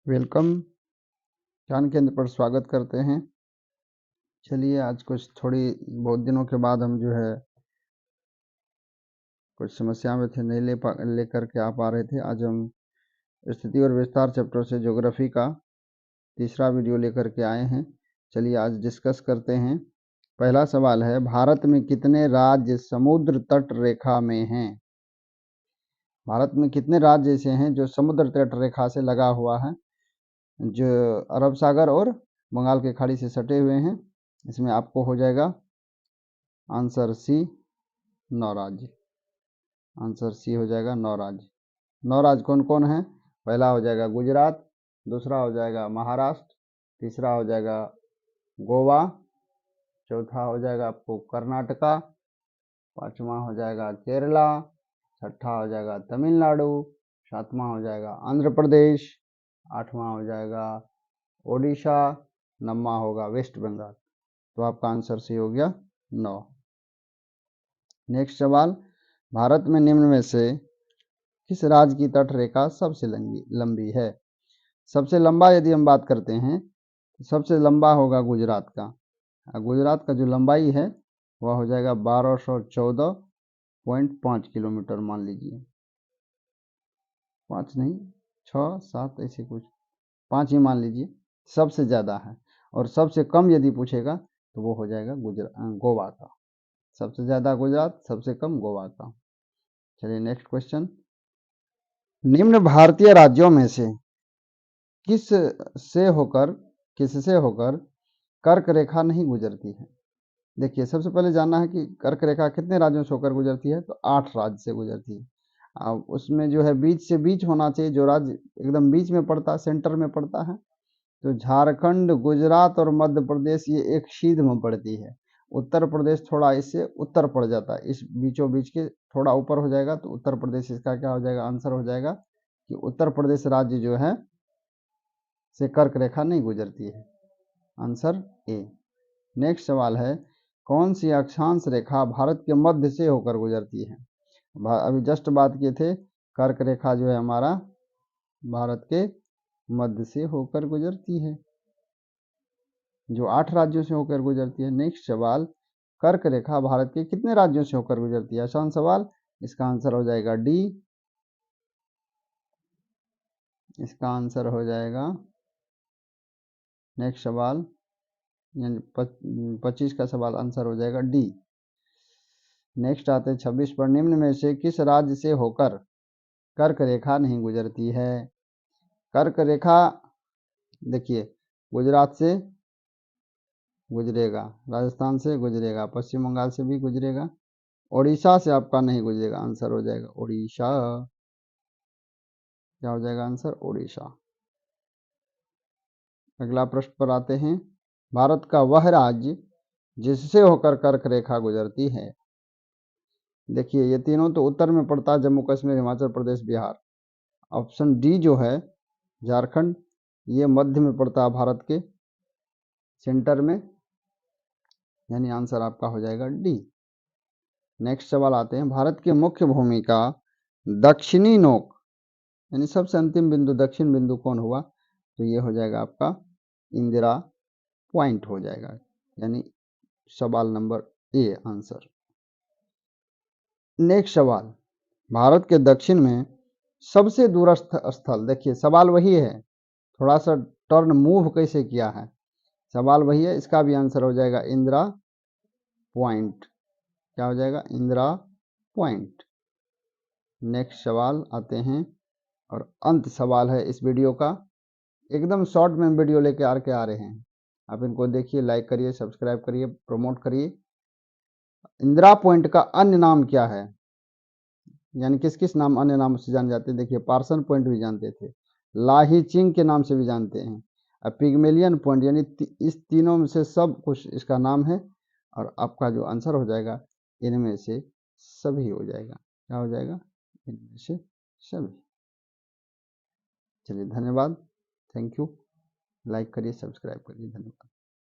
Welcome. ज्ञान केंद्र पर स्वागत करते हैं। चलिए आज बहुत दिनों के बाद हम जो है कुछ समस्या में थे, नहीं लेकर के आ पा रहे थे। आज हम स्थिति और विस्तार चैप्टर से ज्योग्राफी का तीसरा वीडियो लेकर के आए हैं। चलिए आज डिस्कस करते हैं। पहला सवाल है, भारत में कितने राज्य समुद्र तट रेखा में हैं? भारत में कितने राज्य ऐसे हैं जो समुद्र तट रेखा से लगा हुआ है, जो अरब सागर और बंगाल की खाड़ी से सटे हुए हैं? इसमें आपको हो जाएगा आंसर सी, 9 राज्य। आंसर सी हो जाएगा 9 राज्य। 9 राज्य कौन कौन है? पहला हो जाएगा गुजरात, दूसरा हो जाएगा महाराष्ट्र, तीसरा हो जाएगा गोवा, चौथा हो जाएगा आपको कर्नाटका, पांचवा हो जाएगा केरला, छठा हो जाएगा तमिलनाडु, सातवां हो जाएगा आंध्र प्रदेश, आठवां हो जाएगा ओडिशा, नौवां होगा वेस्ट बंगाल। तो आपका आंसर सी हो गया 9। नेक्स्ट सवाल, भारत में निम्न में से किस राज्य की तट रेखा सबसे लंबी है? सबसे लंबा यदि हम बात करते हैं तो सबसे लंबा होगा गुजरात का। गुजरात का जो लंबाई है वह हो जाएगा 1214.5 किलोमीटर। मान लीजिए 5 नहीं, 6 7 ऐसे कुछ, 5 ही मान लीजिए। सबसे ज़्यादा है। और सबसे कम यदि पूछेगा तो वो हो जाएगा गोवा का। सबसे ज़्यादा गुजरात, सबसे कम गोवा का। चलिए नेक्स्ट क्वेश्चन, निम्न भारतीय राज्यों में से किससे होकर कर्क रेखा नहीं गुजरती है? देखिए सबसे पहले जानना है कि कर्क रेखा कितने राज्यों से होकर गुजरती है। तो 8 राज्य से गुजरती है। अब उसमें जो है बीच से बीच होना चाहिए, जो राज्य एकदम बीच में पड़ता है, सेंटर में पड़ता है। तो झारखंड, गुजरात और मध्य प्रदेश ये एक सीध में पड़ती है। उत्तर प्रदेश थोड़ा इससे उत्तर पड़ जाता है, इस बीचों बीच के थोड़ा ऊपर हो जाएगा। तो उत्तर प्रदेश इसका क्या हो जाएगा? आंसर हो जाएगा कि उत्तर प्रदेश राज्य जो है से कर्क रेखा नहीं गुजरती है। Answer A. नेक्स्ट सवाल है, कौन सी अक्षांश रेखा भारत के मध्य से होकर गुजरती है? अभी जस्ट बात किए थे, कर्क रेखा जो है हमारा भारत के मध्य से होकर गुजरती है, जो 8 राज्यों से होकर गुजरती है। नेक्स्ट सवाल, कर्क रेखा भारत के कितने राज्यों से होकर गुजरती है? आसान सवाल। इसका आंसर हो जाएगा डी। इसका आंसर हो जाएगा, नेक्स्ट सवाल यानी 25 का सवाल आंसर हो जाएगा डी। नेक्स्ट आते हैं 26 पर, निम्न में से किस राज्य से होकर कर्क रेखा नहीं गुजरती है? कर्क रेखा देखिए गुजरात से गुजरेगा, राजस्थान से गुजरेगा, पश्चिम बंगाल से भी गुजरेगा, ओडिशा से आपका नहीं गुजरेगा। आंसर हो जाएगा ओडिशा। क्या हो जाएगा आंसर? ओडिशा। अगला प्रश्न पर आते हैं, भारत का वह राज्य जिससे होकर कर्क रेखा गुजरती है। देखिए ये तीनों तो उत्तर में पड़ता है, जम्मू कश्मीर, हिमाचल प्रदेश, बिहार। ऑप्शन डी जो है झारखंड, ये मध्य में पड़ता है, भारत के सेंटर में, यानी आंसर आपका हो जाएगा डी। नेक्स्ट सवाल आते हैं, भारत की मुख्य भूमि का दक्षिणी नोक यानी सबसे अंतिम बिंदु, दक्षिण बिंदु कौन हुआ? तो ये हो जाएगा आपका इंदिरा पॉइंट हो जाएगा, यानी सवाल नंबर ए आंसर। नेक्स्ट सवाल, भारत के दक्षिण में सबसे दूरस्थ स्थल, देखिए सवाल वही है, थोड़ा सा टर्न मूव कैसे किया है, सवाल वही है। इसका भी आंसर हो जाएगा इंदिरा पॉइंट। क्या हो जाएगा? इंदिरा पॉइंट। नेक्स्ट सवाल आते हैं और अंत सवाल है इस वीडियो का। एकदम शॉर्ट में वीडियो लेके आ रहे हैं, आप इनको देखिए, लाइक करिए, सब्सक्राइब करिए, प्रमोट करिए। इंदिरा पॉइंट का अन्य नाम क्या है? यानी किस किस नाम, अन्य नाम से जाने जाते हैं? देखिए पार्सन पॉइंट भी जानते थे, लाहीचिंग के नाम से भी जानते हैं, और पिग्मेलियन पॉइंट, यानी इस तीनों में से सब कुछ इसका नाम है। और आपका जो आंसर हो जाएगा इनमें से सभी हो जाएगा। क्या हो जाएगा? इनमें से सभी। चलिए धन्यवाद, थैंक यू। लाइक करिए, सब्सक्राइब करिए, धन्यवाद।